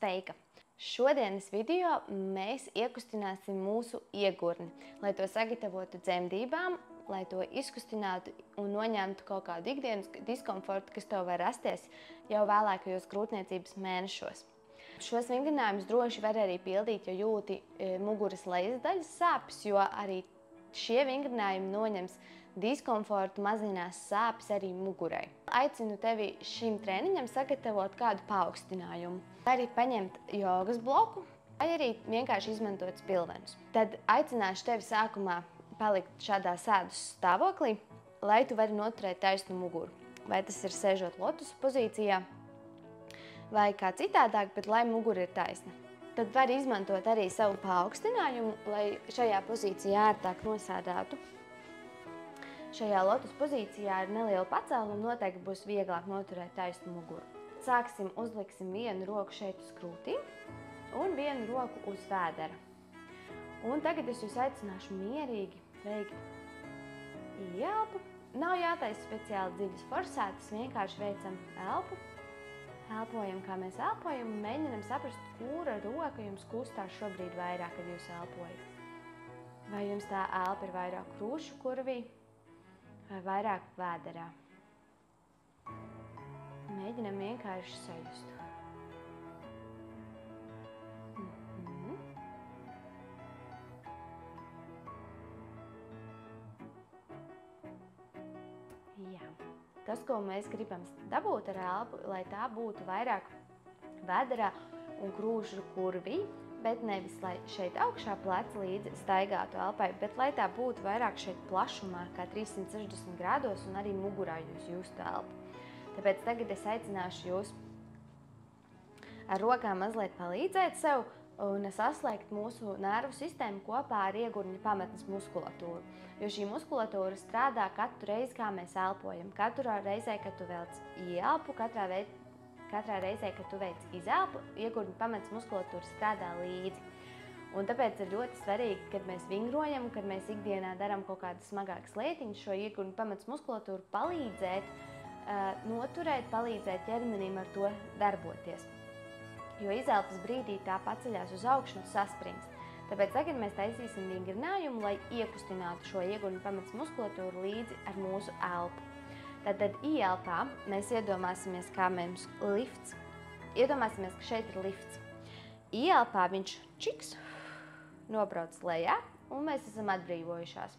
Sveika! Šodienas video mēs iekustināsim mūsu iegurni, lai to sagatavotu dzemdībām, lai to izkustinātu un noņemtu kaut kādu ikdienas diskomfortu, kas tev var rasties jau vēlākajos grūtniecības mēnešos. Šos vingrinājumus droši var arī pildīt, ja jūti muguras lejasdaļas sāpes, jo arī šie vingrinājumi noņems diskomfortu, mazinās sāpes arī mugurai. Aicinu tevi šim treniņam sagatavot kādu paaugstinājumu. Vai arī paņemt jogas bloku, vai arī vienkārši izmantot spilvenus. Tad aicināšu tevi sākumā palikt šādā sēdus stāvoklī, lai tu vari noturēt taisnu muguru. Vai tas ir sēžot lotusa pozīcijā, vai kā citādāk, bet lai mugura ir taisna. Tad var izmantot arī savu paaugstinājumu, lai šajā pozīcijā ērtāk nosēdātu. Šajā lotusa pozīcijā ir neliela pacēluma, noteikti būs vieglāk noturēt taisnu muguru. Sāksim, uzliksim vienu roku šeit uz krūtīm un vienu roku uz vēdera. Un tagad es jūs aicināšu mierīgi veikt ieelpu. Nav jātaisa speciāli dziļas forsētas, vienkārši veicam elpu. Elpojam, kā mēs elpojam, un mēģinam saprast, kura roka jums kustās šobrīd vairāk, kad jūs elpojat. Vai jums tā elpa ir vairāk krūšu kurvī, vai vairāk vēderā. Mēģinam vienkārši sajust. Jā. Tas, ko mēs gribam dabūt ar elpu, lai tā būtu vairāk vēderā un krūšu kurvī, bet nevis, lai šeit augšā pleci līdzi staigātu elpai, bet lai tā būtu vairāk šeit plašumā, kā 360 grādos, un arī mugurā jūs justu elpu. Tāpēc tagad es aicināšu jūs ar rokām mazliet palīdzēt sev un saslēgt mūsu nervu sistēmu kopā ar iegurņa pamatnes muskulatūru. Jo šī muskulatūra strādā katru reizi, kā mēs elpojam. Katrā reizē, kad tu velc ieelpu, katrā reizē, kad tu veic izelpu, iegurņa pamatnes muskulatūra strādā līdzi. Un tāpēc ir ļoti svarīgi, kad mēs vingrojam, kad mēs ikdienā darām kaut kādas smagākas lietiņas, šo iegurņa pamatnes muskulatūru palīdzēt, noturēt, palīdzēt ķermenim ar to darboties. Jo izelpas brīdī tā paceļās uz augšu un saspringst. Tāpēc tagad mēs taisīsim vingrinājumu, lai iekustinātu šo iegurņa pamatnes muskulatūru līdzi ar mūsu elpu. Tad ieelpā mēs iedomāsimies, kā mums lifts. Iedomāsimies, ka šeit ir lifts. Ieelpā viņš čiks nobrauc lejā, un mēs esam atbrīvojušās.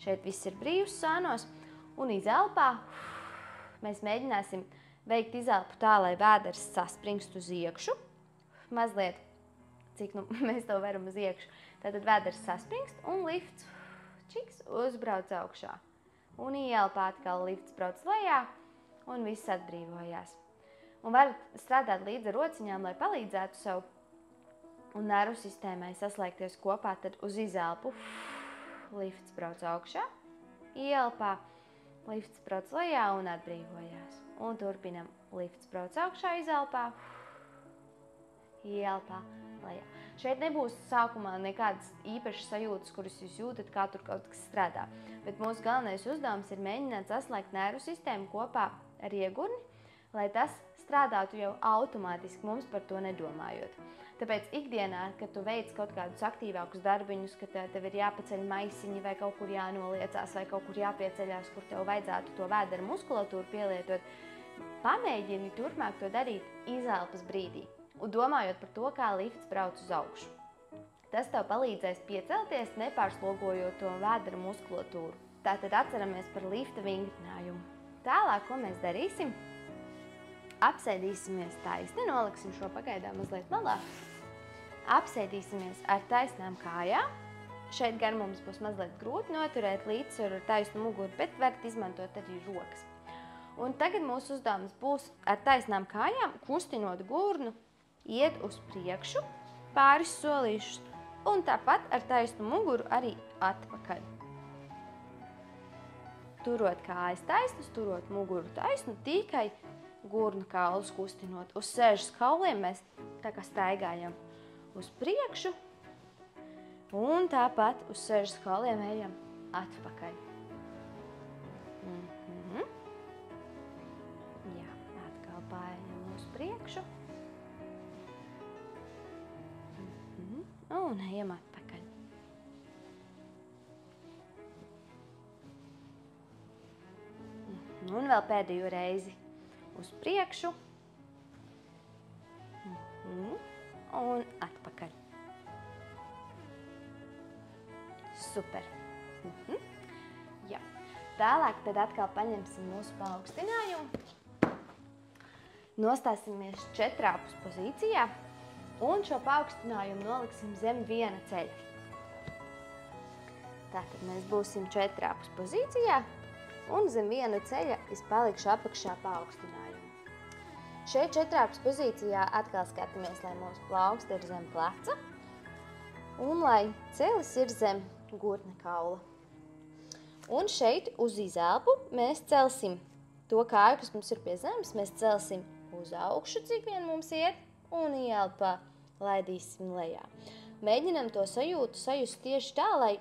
Šeit viss ir brīvs sānos, un izelpā mēs mēģināsim veikt izelpu tā, lai vēders saspringst uz iekšu. Mazliet, cik mēs to varam uz iekšu. Tātad vēders saspringst un lifts čiks uzbrauc augšā. Un ieelpā atkal lifts brauc lejā un viss atbrīvojās. Un varat strādāt līdz ar rociņām, lai palīdzētu sev un nervu sistēmai saslēgties kopā. Tad uz izelpu lifts brauc augšā, ieelpā lifts brauc lejā un atbrīvojās. Un turpinam. Lifts brauc augšā izelpā, ieelpā lejā. Šeit nebūs sākumā nekādas īpašas sajūtas, kuras jūs jūtat, kā tur kaut kas strādā. Bet mūsu galvenais uzdevums ir mēģināt saslēgt nervu sistēmu kopā ar iegurni, lai tas strādātu jau automātiski mums par to nedomājot. Tāpēc ikdienā, kad tu veic kaut kādus aktīvākus darbiņus, kad tev ir jāpaceļ maisiņi vai kaut kur jānoliecās vai kaut kur jāpieceļās, kur tev vajadzētu to vēdera muskulatūru pielietot, pamēģini turpmāk to darīt izelpas brīdī un domājot par to, kā lifts brauc uz augšu. Tas tev palīdzēs piecelties, nepārslogojot to vēdera muskulatūru. Tātad atceramies par lifta vingrinājumu. Tālāk, ko mēs darīsim? Apsēdīsimies taisni, noliksim šo pagaidām mazliet malā. Apsēdīsimies ar taisnām kājām. Šeit gan mums būs mazliet grūti noturēt līdzsvaru ar taisnu muguru, bet varat izmantot arī rokas. Un tagad mūsu uzdevums būs ar taisnām kājām, kustinot gurnu, iet uz priekšu, pāris solīšus, un tāpat ar taisnu muguru arī atpakaļ. Turot kājas taisnas, turot muguru taisnu, tikai gurnu kaulus kustinot. Uz 6 kauliem mēs tā kā staigājam uz priekšu, un tāpat uz 6 kauliem ejam atpakaļ. Jā, atkal paejam uz priekšu. un ejam atpakaļ. Un vēl pēdējo reizi uz priekšu un atpakaļ. Super. Jā. Tālāk tad atkal paņemsim mūsu paaugstinājumu. Nostāsimies četrāpus pozīcijā un šo paaugstinājumu noliksim zem viena ceļa. Tātad mēs būsim četrāpus pozīcijā un zem viena ceļa es palikšu apakšā paaugstinājumu. Šeit četrāpus pozīcijā atkal skatāmies, lai mūsu plauksti ir zem pleca un lai celis ir zem gurna kaula. Un šeit uz izelpu mēs celsim to kāju, kas mums ir pie zemes, mēs celsim uz augšu, cik vien mums iet, un ielpā laidīsim lejā. Mēģinam to sajust tieši tā, lai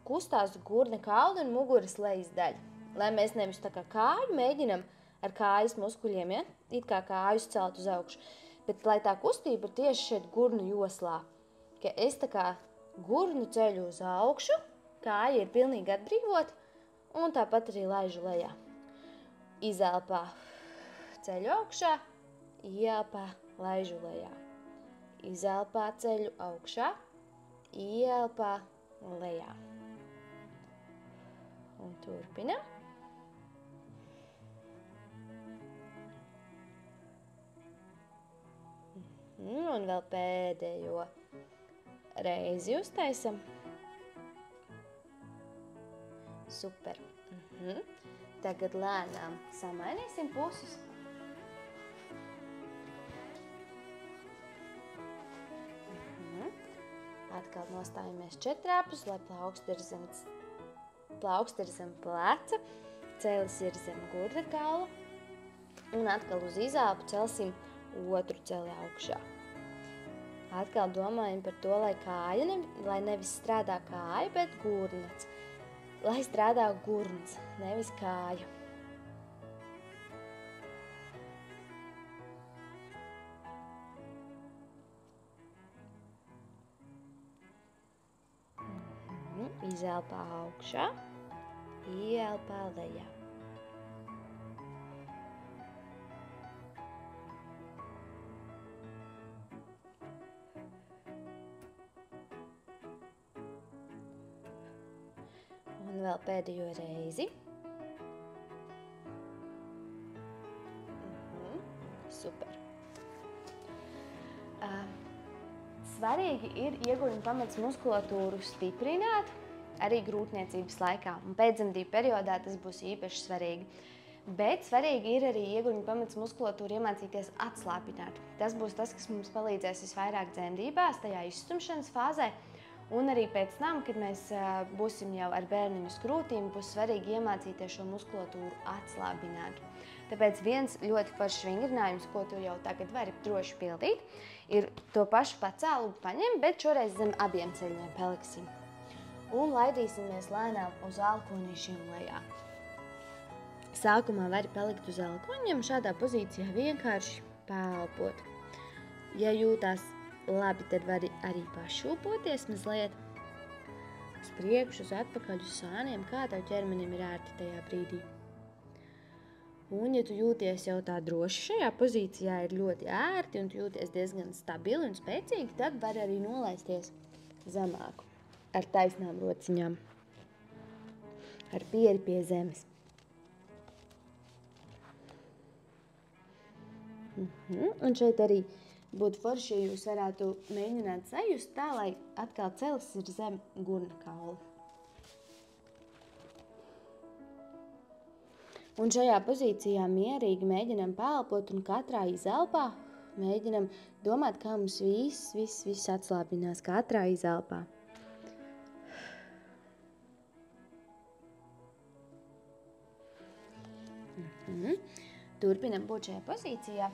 kustās gurna kaula un muguras lejas daļa. Lai mēs nevis tā kā kāju mēģinam ar kājas muskuļiem, ja? It kā kājus celt uz augšu, bet lai tā kustība ir tieši šeit gurnu joslā, ka es tā kā gurnu ceļu uz augšu, kāja ir pilnīgi atbrīvot, un tāpat arī laižu lejā. Izelpā ceļu augšā, ielpā laižu lejā. Izelpā ceļu augšā, ielpā lejā. Un turpinam. Un vēl pēdējo reizi uztaisam. Super. Tagad lēnām samainīsim puses. Atkal nostājamies četrāpus, lai plauksti ir zem pleca, celis ir zem gurna kaula. Un atkal uz izelpu celsim otru celi augšā. Atkal domājam par to, lai nevis strādā kāja, bet gurnats. Lai strādā gurns, nevis kāja. Izelpā augšā, ielpā lejā. Un vēl pēdējo reizi. Super. Svarīgi ir ieguļu pamats muskulatūru stiprināt arī grūtniecības laikā. Un pēcdzemdību periodā tas būs īpaši svarīgi. Bet svarīgi ir arī ieguļu pamats muskulatūru iemācīties atslābināt. Tas būs tas, kas mums palīdzēs visvairāk dzemdībās, tajā izstumšanas fāzē. Un arī pēc tam, kad mēs būsim jau ar bērniņu skrūtīm, būs svarīgi iemācīties šo muskulatūru atslābināt. Tāpēc viens ļoti foršs vingrinājums, ko tu jau tagad vari droši pildīt, ir to pašu pacēlu paņem, bet šoreiz zem abiem ceļiem paliksim. Un laidīsimies lēnām uz elkoņiem lejā. Sākumā vari palikt uz elkoņiem, šādā pozīcijā vienkārši paelpot. Ja jūtās labi, tad vari arī pašūpoties mazliet uz priekšu, uz atpakaļ, uz sāniem, kā tev ķermenim ir ērti tajā brīdī. Un, ja tu jūties jau tā droši šajā pozīcijā, ir ļoti ērti un tu jūties diezgan stabili un spēcīgi, tad vari arī nolaisties zemāk ar taisnām rociņām, ar pieri pie zemes. Un šeit arī būtu forši, ja jūs varētu mēģināt sajust tā, lai atkal celis ir zem gurna kaula. Un šajā pozīcijā mierīgi mēģinam paelpot un katrā izelpā mēģinam domāt, kā mums viss atslābinās katrā izelpā. Turpinam būt šajā pozīcijā.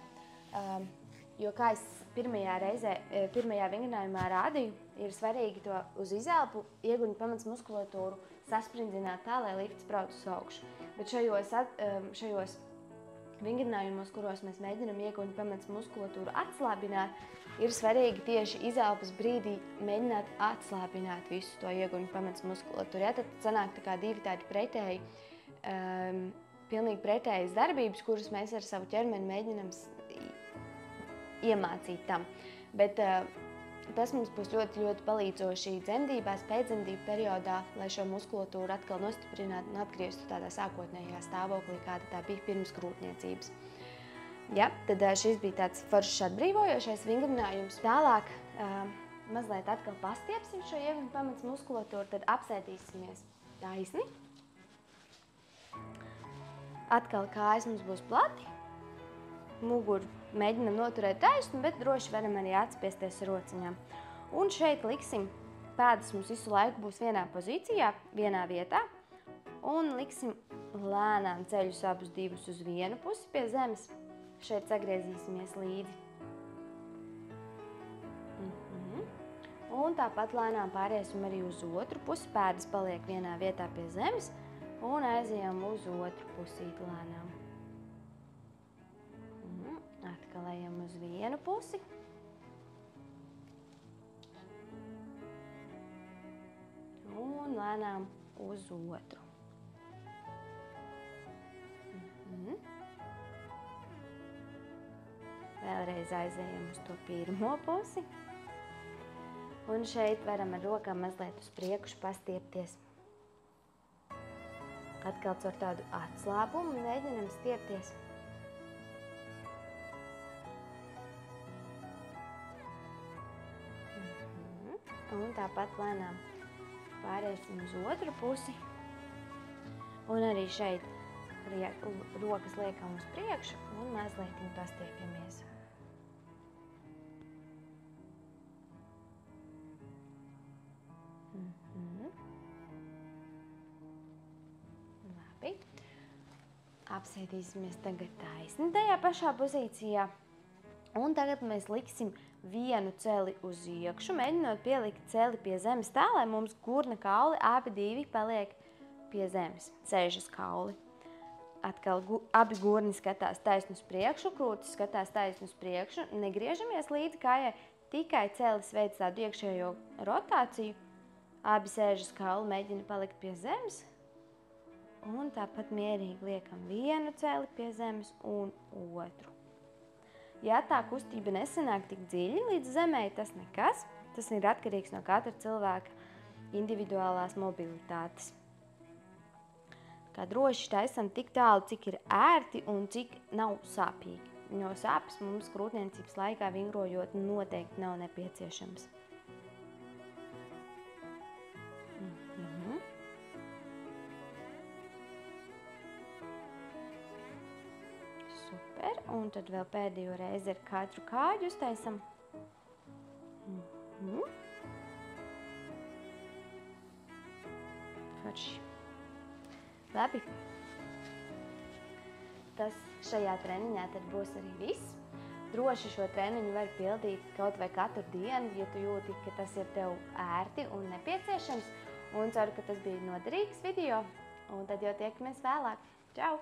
Jo, kā es pirmajā vingrinājumā rādīju, ir svarīgi to uz izelpu ieguņu pamats muskulatūru sasprindzināt tā, lai lifts brauc uz augšu. Bet šajos vingrinājumos, kuros mēs mēģinam ieguņu pamats muskulatūru atslābināt, ir svarīgi tieši izelpas brīdī mēģināt atslābināt visu to ieguņu pamats muskulatūru. Ja? Tad sanāk tā kā divi tādi pretēji, pilnīgi pretējas darbības, kuras mēs ar savu ķermeni mēģinām iemācīt tam. Bet tas mums būs ļoti, ļoti palīdzoši dzemdībās, pēcdzemdību periodā, lai šo muskulatūru atkal nostiprinātu un atgrieztu tādā sākotnējā stāvoklī, kāda tā bija pirms grūtniecības. Ja, tad šis bija tāds foršs atbrīvojošais vingrinājums. Tālāk mazliet atkal pastiepsim šo ieguņu pamats muskulatūru, tad apsēdīsimies taisni. Atkal kājas mums būs plati. Muguru mēģinam noturēt taisnu, bet droši varam arī atspiesties rociņām. Un šeit liksim, pēdas mums visu laiku būs vienā pozīcijā, vienā vietā. Un liksim lēnām ceļus abus divus uz vienu pusi pie zemes. Šeit sagriezīsimies līdzi. Un tāpat lēnām pāriesim arī uz otru pusi. Pēdas paliek vienā vietā pie zemes un aizejam uz otru pusīti lēnām. Atkal ejam uz vienu pusi. Un lēnām uz otru. Vēlreiz aizejam uz to pirmo pusi. Un šeit varam ar rokām mazliet uz priekšu pastiepties. Atkal caur tādu atslābumu mēģinam stiepties. Un tāpat lēnām pāriesim uz otru pusi. Un arī šeit rokas liekam uz priekšu un mazliet pastiepjamies. Labi. Apsēdīsimies tagad taisni tajā pašā pozīcijā. Un tagad mēs liksim vienu celi uz iekšu, mēģinot pielikt celi pie zemes tā, lai mums gurna kauli abi divi paliek pie zemes, sēžas kauli. Atkal abi gurni skatās taisni uz priekšu, krūtis skatās taisni uz priekšu, negriežamies līdzi kājai, tikai celis veic tādu iekšējo rotāciju. Abi sēžas kauli mēģina palikt pie zemes. Un tāpat mierīgi liekam vienu celi pie zemes un otru. Ja tā kustība nesanāk tik dziļi līdz zemē, tas nekas. Tas ir atkarīgs no katra cilvēka individuālās mobilitātes. Kā droši taisam tik tālu, cik ir ērti un cik nav sāpīgi. Jo sāpes mums grūtniecības laikā vingrojot noteikti nav nepieciešams. Super, un tad vēl pēdējo reizi ar katru kāju uztaisam. Forši. Labi. Tas šajā treniņā tad būs arī viss. Droši šo treniņu var pildīt kaut vai katru dienu, ja tu jūti, ka tas ir tev ērti un nepieciešams. Un ceru, ka tas bija noderīgs video. Un tad jau tiekamies vēlāk. Čau!